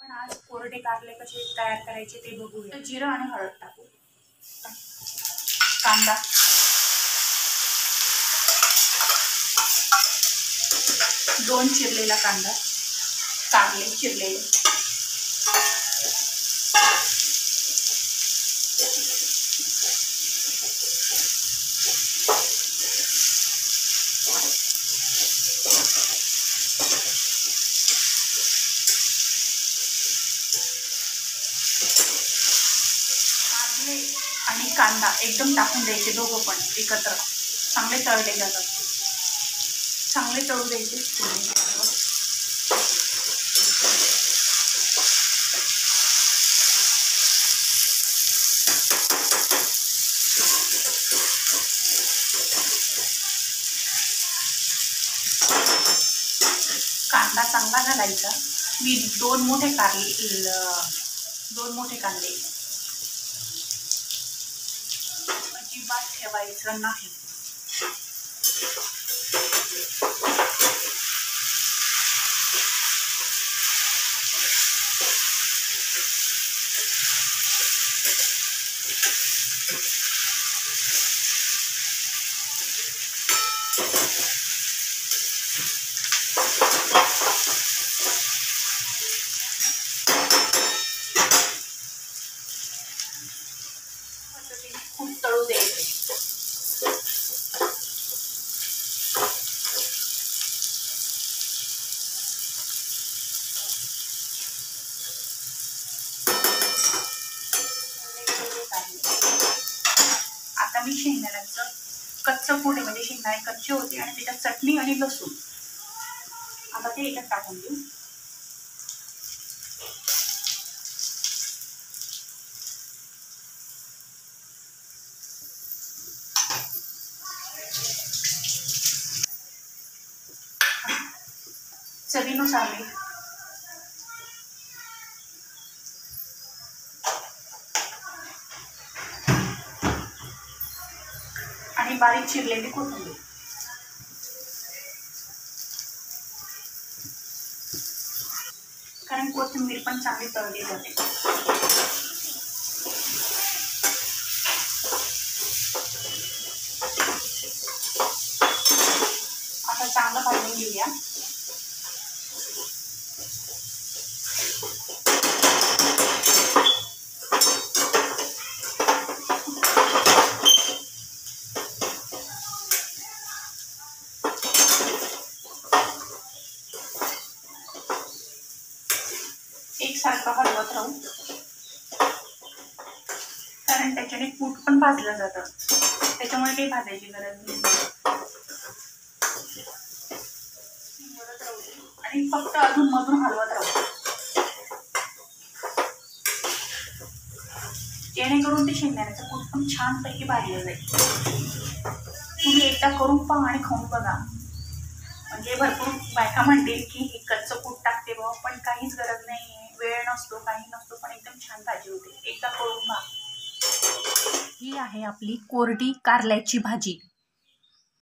आपण आज कोरडे कारले कसे तयार करायचे ते बघूया। जिरं आणि हळद टाकू, कांदा, दोन चिरलेला कांदा, कारले चिरलेले, आणि कांदा एकदम टाकून द्यायचे, दोघं पण एकत्र चांगले तळले जातात, चांगले तळू द्यायचे। कांदा चांगला घालायचा। मी दोन मोठे कांदे, अजिबात ठेवायचं नाही। खूप तळू द्यायचे। आता मी शेंगदाण्याचं कच्चं कूट म्हणजे शेंगदाणे कच्चे होते आणि त्याच्यात चटणी आणि लसूण, आता ते याच्यात टाकून देऊ। चवीनुसार मीठ, आणि बारीक चिरलेली कोथिंबीर। कारण कोथिंबीर पण चांगली तळली जाते। आता चांगलं भाजून घेऊया। एकसारखं हलवत राहू, कारण त्याच्याने कूट पण भाजलं जातं, त्याच्यामुळे काही भाजायची गरज नाही। आणि फक्त अधून मधून हलवत राहू, जेणेकरून ते शेंगदाण्याचं कूट पण छानपैकी भाजलं जाईल। तुम्ही एकदा करून पहा आणि खाऊन बघा, म्हणजे भरपूर बायका म्हणतील की हे कच्चं कूट टाकते बाबा, पण काहीच गरज नाही, वेळ नसतो, काही नसतो, पण एकदम छान भाजी होते। एकदा करून पहा। ही आहे आपली कोरडी कारल्याची भाजी।